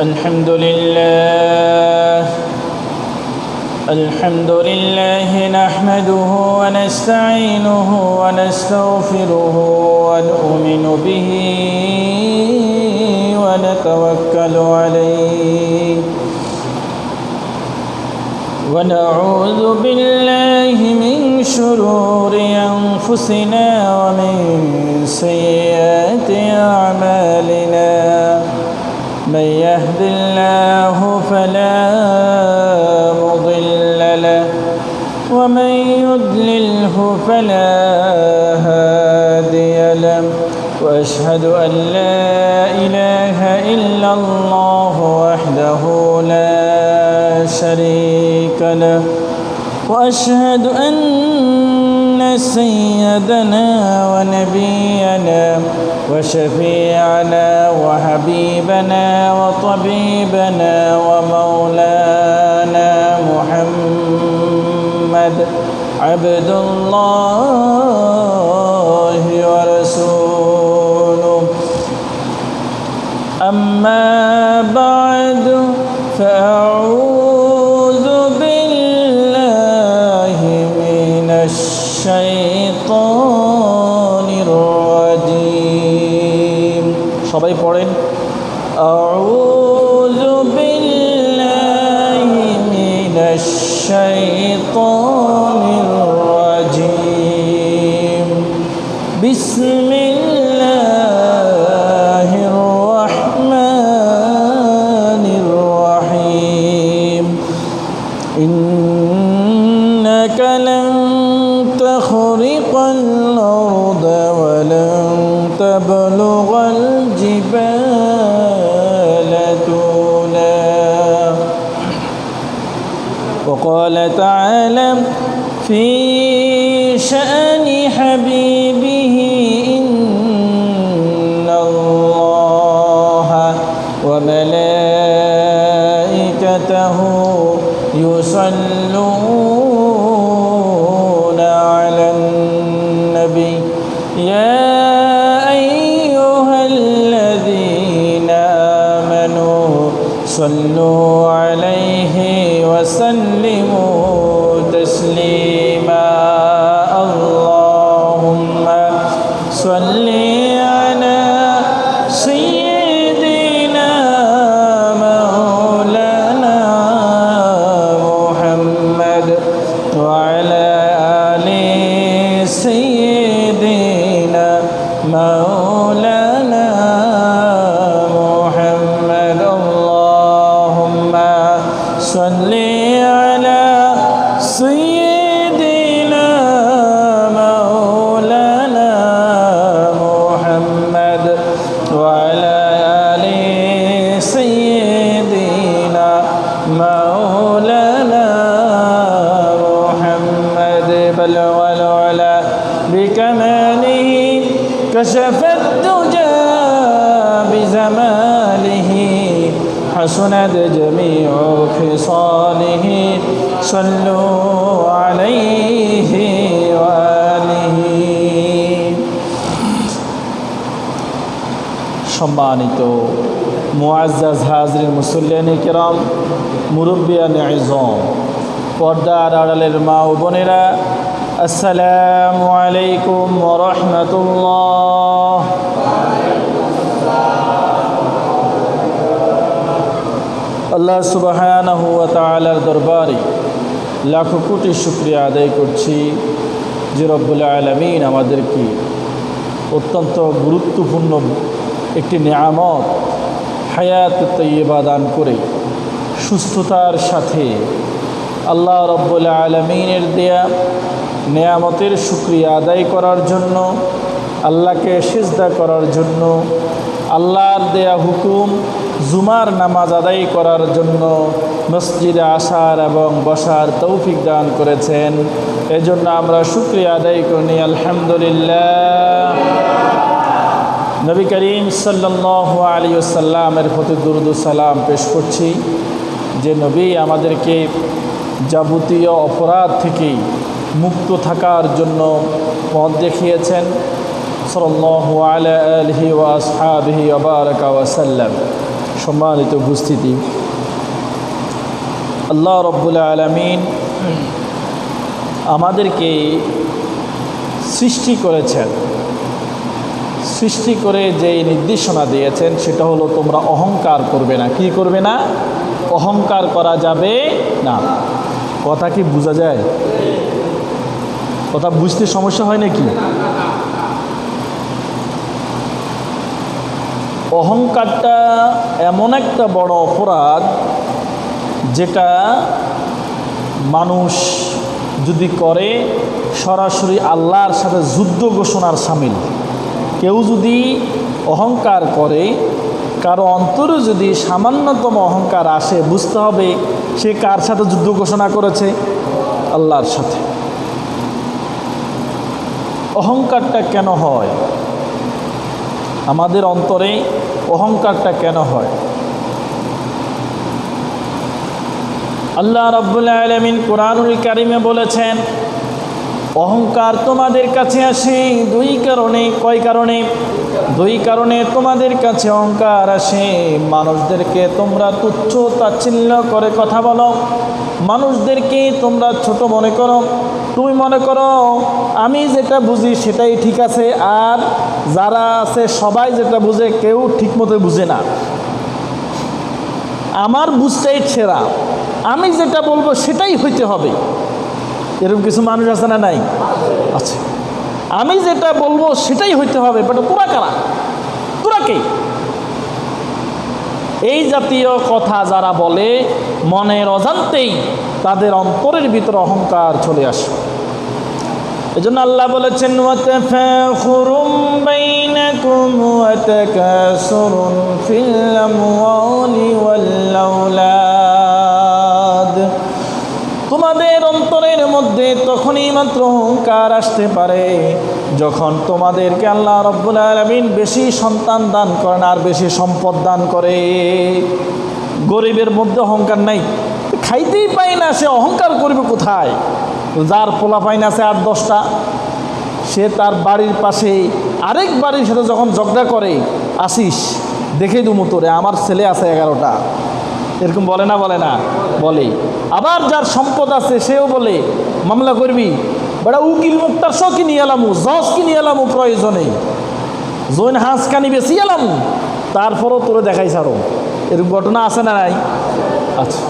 الحمد لله نحمده ونستعينه ونستغفره ونؤمن به ونتوكل عليه ونعوذ بالله من شرور أنفسنا ومن سيئات أعمالنا من يهد الله فلا مضل له ومن يضلله فلا هادي له وأشهد أن لا إله إلا الله وحده لا شريك له وأشهد أن سيدنا ونبينا وشفيعنا وحبيبنا وطبيبنا ومولانا محمد عبد الله ورسوله أما بعد فأعوذ بالله من الشيطان الرجيم সবাই পড়েন أعوذ بالله من الشيطان الرجيم بسم الله الرحمن الرحيم إنك لن تخرق الأرض ولن تبلغ الجبال طولا وقال تعالى في شأن حبيبه إن الله وملائكته يصلون على النبي يا أيها الذين آمنوا صلوا عليه وسلموا تسليما اللهم صل على سيدنا مولانا محمد وعلى آل سيدنا مولانا محمد اللهم صل على سيدنا مولانا محمد وعلى آل سيدنا مولانا محمد بل والعلا بكماله كشف الدجى بزماله حسنت جميع خصاله صلوا عليه وآله সম্মানিত মুআজ্জাজ হাজরিন মুসল্লিয়ানে কিরাম মুরব্বিয়ানে ইজম পর্দার আড়ালের মা ও বোনেরা আসসালামু আলাইকুম ওয়া রাহমাতুল্লাহ। আল্লাহ সুবহানাহু ওয়া তাআলার দরবারে লাখো কোটি শুকরিয়া আদায় করছি যে রব্বুল আলামিন আমাদেরকে অত্যন্ত গুরুত্বপূর্ণ একটি নিয়ামত হায়াত তাইয়্যিবা দান করে সুস্থতার সাথে আল্লাহ রব্বুল আলামিনের দেয়া নিয়ামতের শুকরিয়া আদায় করার জন্য, আল্লাহকে সিজদা করার জন্য, আল্লাহর দেয়া হুকুম জুমার নামাজ আদায় করার জন্য মসজিদে আসার এবং বসার তৌফিক দান করেছেন। এজন্য আমরা শুকরিয়া আদায় করি আলহামদুলিল্লাহ। নবী করিম সাল্লাল্লাহু আলাইহি ওয়াসাল্লামের প্রতি দুরূদ ও সালাম পেশ করছি, যে নবী আমাদেরকে যাবতীয় অপরাধ থেকে মুক্ত থাকার জন্য পথ দেখিয়েছেন। সাল্লাল্লাহু আলা আলিহি ওয়া আসহাবিহি ওয়া বারাকা ওয়া সাল্লাম। সম্মানিত উপস্থিতি, আল্লাহ রাব্বুল আলামিন আমাদেরকে সৃষ্টি করেছেন, সৃষ্টি করে যেই নির্দেশনা দিয়েছেন সেটা হলো তোমরা অহংকার করবে না। কি করবে না? অহংকার করা যাবে না। কথা কি বোঝা যায়? কথা বুঝতে সমস্যা হয় নাকি? অহংকারটা এমন একটা বড় অপরাধ যেটা মানুষ যদি করে সরাসরি আল্লাহর সাথে যুদ্ধ ঘোষণার শামিল। কেউ যদি অহংকার করে, কারো অন্তরে যদি সামান্যতম অহংকার আসে, বুঝতে হবে সে কার সাথে যুদ্ধ ঘোষণা করেছে? আল্লাহর সাথে। অহংকারটা কেন হয়? আমাদের অন্তরে অহংকারটা কেন হয়? আল্লাহ রাব্বুল আলামিন কোরআনুল কারীমে বলেছেন, অহংকার তোমাদের কাছে আসে দুই কারণে। কয় কারণে? দুই কারণে তোমাদের কাছে অহংকার আসে। মানুষদেরকে তোমরা তুচ্ছ তাচ্ছিল্য করে কথা বলো, মানুষদেরকে তোমরা ছোট মনে করো। তুমি মনে করো আমি যেটা বুঝি সেটাই ঠিক আছে, আর যারা আছে সবাই যেটা বুঝে কেউ ঠিকমতো বুঝে না। আমার বুঝটাই সেরা, আমি যেটা বলবো সেটাই হইতে হবে। এরকম কিছু মানুষ আছে না? নাই? আচ্ছা, আমি যেটা বলবো সেটাই হইতে হবে। বাট তোরা কারা? তোরা কে? এই জাতীয় কথা যারা বলে, মনের অজান্তেই তাদের অন্তরের ভিতরে অহংকার চলে আসে। এজন্য আল্লাহ বলেছেন, ওয়াতাফাখুরুম বাইনাকুম ওয়াতাকাসুরুন ফিল আমওয়ালি ওয়াল আওলাদ। তোমাদের অন্তরের মধ্যে তখনই মাত্র অহংকার আসতে পারে যখন তোমাদেরকে আল্লাহ রাব্বুল আলামিন বেশি সন্তান দান করেন আর বেশি সম্পদ দান করে। গরিবের মধ্যে অহংকার নাই, খাইতেই পায় না, সে অহংকার করবে কোথায়? যার পোলাপাইন আছে 8-10টা, সে তার বাড়ির পাশে আরেক বাড়ির সাথে যখন ঝগড়া করে, আসিস দেখে দুমু তোরে, আমার ছেলে আছে 11টা। এরকম বলে না? বলে না? বলে। আবার যার সম্পদ আছে সেও বলে, মামলা করবি বেড়া, উকিল মুক্তার শো কিনে এলামু, জজ কিনে এলামু, প্রয়োজনে জৈন হাঁস কানি বেশি এলামু, তারপরও তোরে দেখাই ছাড়ো। এরকম ঘটনা আছে না? নাই? আচ্ছা,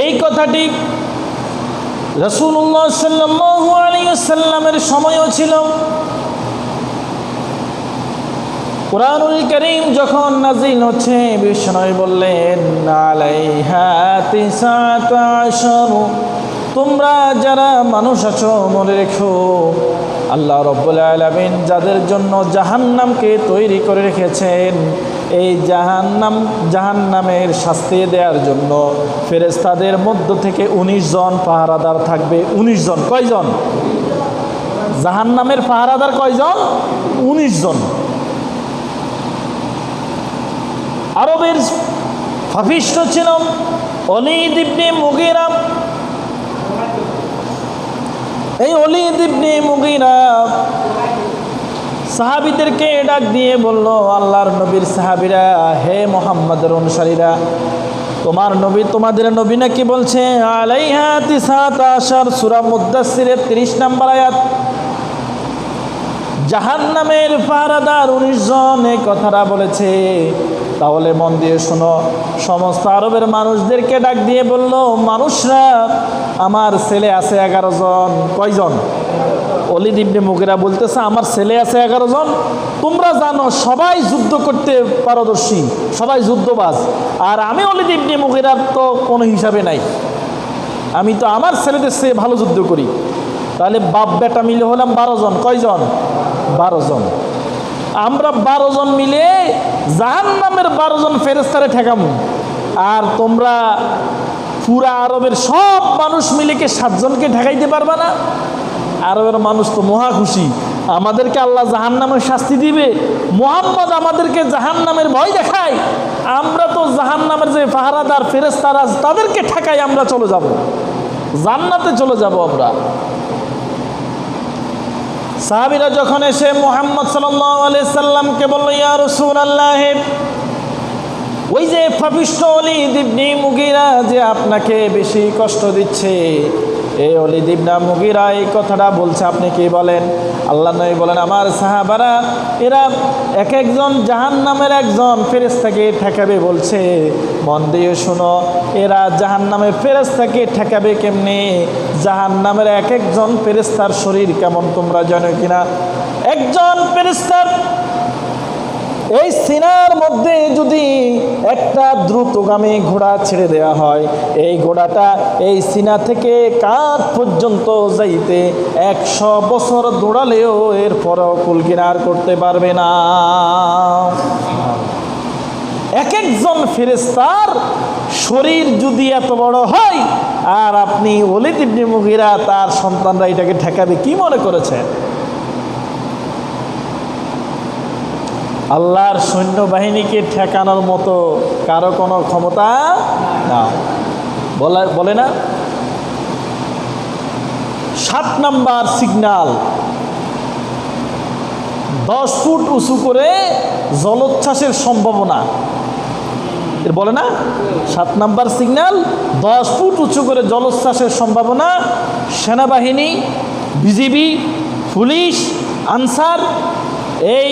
এই কথাটি রাসূলুল্লাহ সাল্লাল্লাহু আলাইহি ওয়াসাল্লামের সময়ও ছিল। কুরআনুল কারীম যখন নাযিল হচ্ছে, বিষ্ণু বললেন, আলাইহা 19, তোমরা যারা মানুষ আছো মনে রেখো, আল্লাহ রাব্বুল আলামিন যাদের জন্য জাহান্নামকে তৈরি করে রেখেছেন, এই জাহান্নামের শাস্তি দেওয়ার জন্য ফেরেশতাদের মধ্য থেকে 19 জন পাহারাদার থাকবে। 19 জন। কয়জন? জাহান্নামের পাহারাদার কয়জন? 19 জন। আরবের পাপিষ্ঠ ছিল ওলীদ ইবনে মুগীরা। এই ওলীদ ইবনে মুগীরা সাহাবীদেরকে ডাক দিয়ে বলল, আল্লাহর নবীর সাহাবীরা, হে মুহাম্মাদের অনুসারীরা, তোমার নবী, তোমাদের নবী নাকি বলছে আলাইহা 19, সূরা মুদ্দাসসিরের 30 নম্বর আয়াত, জাহান্নামের পাহারাদার 19 জন এই কথাটা বলেছে। তাহলে মন দিয়ে শোনো। সমস্ত আরবের মানুষদেরকে ডাক দিয়ে বলল, মানুষরা, আমার ছেলে আছে 11 জন। কয়জন? ওলীদ ইবনে মুগীরা বলতেছে, আমার ছেলে আছে 11 জন। তোমরা জানো সবাই যুদ্ধ করতে পারদর্শী, সবাই যুদ্ধবাজ, আর আমি ওলীদ ইবনে মুগীরার তো কোনো হিসাবে নাই। আমি তো আমার ছেলেদের চেয়ে ভালো যুদ্ধ করি। তাহলে বাপ বেটা মিলে হলাম 12 জন। কয়জন? 12 জন। আমরা 12 জন মিলে জাহান্নামের 12 জন ফেরেশতারে ঠেকামু, আর তোমরা পুরা আরবের সব মানুষ মিলে কি 7 জনকে ঠেকাইতে পারবা না? আরবের মানুষ তো মহা খুশি, আমাদেরকে আল্লাহ জাহান্নামের শাস্তি দিবে, মুহাম্মদ আমাদেরকে জাহান্নামের ভয় দেখায়, আমরা তো জাহান্নামের যে পাহারাদার ফেরেশতারা তাদেরকে ঠেকাই, আমরা চলে যাব, জান্নাতে চলে যাব আমরা। সাহাবীরা যখন এসে মুহাম্মদ সাল্লাল্লাহু আলাইহি সাল্লামকে বলল, ইয়া রাসূলুল্লাহ, ওই যে পাপিষ্ঠ ওলীদ ইবনে মুগীরা যে আপনাকে বেশি কষ্ট দিচ্ছে, এই ওলীদ ইবনে মুগীরা এই কথাটা বলছে, আপনি কি বলেন? আল্লাহ নবী বলেন, আমার সাহাবারা এরা এক একজন জাহান্নামের একজন ফেরেশতাকে ঠেকাবে বলছে। মন দিয়ে শোনো, এরা জাহান্নামের ফেরেশতাকে ঠেকাবে কেমনে? জাহান্নামের এক একজন ফেরেশতার শরীর কেমন তোমরা জানো কিনা? একজন ফেরেশতার এই সিনার মধ্যে যদি একটা দ্রুতগামী ঘোড়া ছেড়ে দেওয়া হয়, এই ঘোড়াটা এই সিনা থেকে কাঁধ পর্যন্ত যাইতে 100 বছর দৌড়ালেও এরপরও কুলকিনার করতে পারবে না। এক একজন ফেরেশতার শরীর যদি এত বড় হয়, আর আপনি ওলীদ ইবনে মুগীরা তার সন্তানরা এটাকে ঠেকাবে কি মনে করেছেন? আল্লাহর সৈন্যবাহিনীকে ঠেকানোর মতো কারো কোনো ক্ষমতা না। বলে না 7 নাম্বার সিগন্যাল, 10 ফুট উঁচু করে জলোচ্ছ্বাসের সম্ভাবনা। বলে না 7 নাম্বার সিগন্যাল, 10 ফুট উঁচু করে জলোচ্ছ্বাসের সম্ভাবনা। সেনাবাহিনী, বিজিবি, পুলিশ, আনসার এই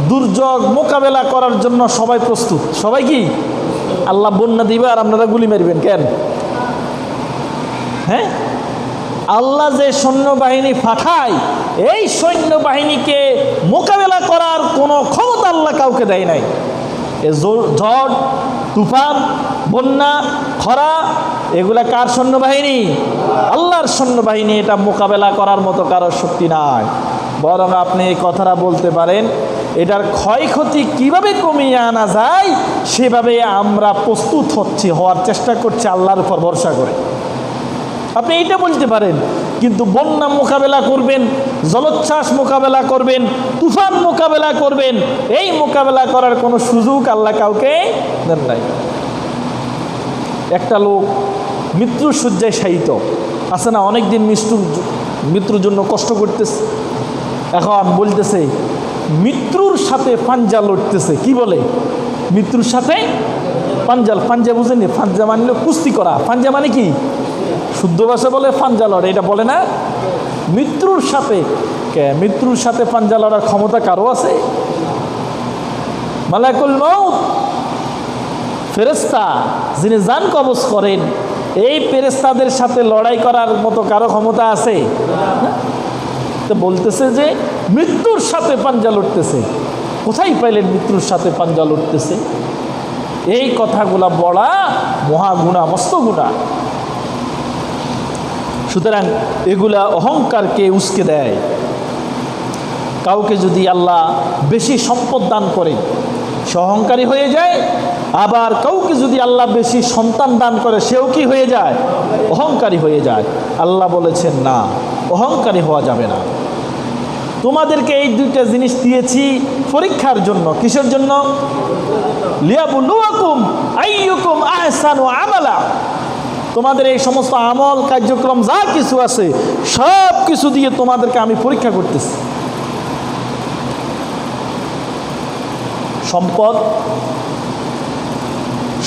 দুর্যোগ মোকাবেলা করার জন্য সবাই প্রস্তুত। সবাই কি? আল্লাহ বন্যা দিবে আর আপনারা গুলি মারবেন কেন? হ্যাঁ, আল্লাহ যে সৈন্যবাহিনী পাঠায়, এই সৈন্যবাহিনীকে মোকাবেলা করার কোনো ক্ষমতা আল্লাহ কাউকে দেয় নাই। এ ঝড়, তুফান, বন্যা, খরা এগুলা কার সৈন্যবাহিনী? আল্লাহর সৈন্যবাহিনী। এটা মোকাবেলা করার মতো কারোর শক্তি নাই। বরং আপনি এই কথাটা বলতে পারেন, এটার ক্ষয়ক্ষতি কিভাবে কমিয়ে আনা যায় সেভাবে আমরা প্রস্তুত হওয়ার চেষ্টা করছি আল্লাহর উপর ভরসা করে। আপনি এইটা বলতে পারেন, কিন্তু বন্যা মোকাবেলা করবেন, জলোচ্ছ্বাস মোকাবেলা করবেন, তুফান মোকাবেলা করবেন, এই মোকাবেলা করার কোনো সুযোগ আল্লাহ কাউকে দেন নাই। একটা লোক মৃত্যুর শয্যায় শায়িত আছে না, অনেকদিন মৃত্যুর জন্য কষ্ট করতেছে, এখন বলতেছে মৃত্যুর সাথে পাঞ্জা লড়তেছে। কি বলে? মৃত্যুর সাথে পাঞ্জা বুঝেনি? পাঞ্জা মানে কুস্তি করা। পাঞ্জা মানে কি? শুদ্ধ ভাষা বলে পাঞ্জা লড়ে, এটা বলে না। মৃত্যুর সাথে পাঞ্জা লড়ার ক্ষমতা কারো আছে? মালাকুল মউত ফেরেশতা যিনি জান কবজ করেন, এই ফেরেশতাদের সাথে লড়াই করার মতো কারো ক্ষমতা আছে? তো বলতেছে যে মৃত্যুর সাথে পাঞ্জা লড়তেছে। কোথায় পাইলেন মৃত্যুর সাথে পাঞ্জা লড়তেছে? এই কথাগুলা বলা মহাগুণা, মস্ত গুণা। সুতরাং এগুলা অহংকারকে উস্কে দেয়। কাউকে যদি আল্লাহ বেশি সম্পদ দান করে সে অহংকারী হয়ে যায়, আবার কাউকে যদি আল্লাহ বেশি সন্তান দান করে সেও কি হয়ে যায়? অহংকারী হয়ে যায়। আল্লাহ বলেছেন না, অহংকারী হওয়া যাবে না। তোমাদেরকে এই দুইটা জিনিস দিয়েছি পরীক্ষার জন্য। কিসের জন্য? লিয়াবলুয়াকুম আইয়ুকুম আহসানু আমালা। তোমাদের এই সমস্ত আমল কার্যক্রম যা কিছু আছে সব কিছু দিয়ে তোমাদেরকে আমি পরীক্ষা করতেছি। সম্পদ,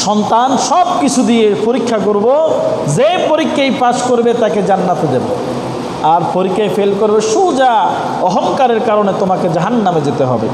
সন্তান সব কিছু দিয়ে পরীক্ষা করব। যে পরীক্ষায় পাশ করবে তাকে জান্নাতে দেব, আর পরীক্ষায় ফেল করবে সোজা অহংকারের কারণে তোমাকে জাহান্নামে যেতে হবে।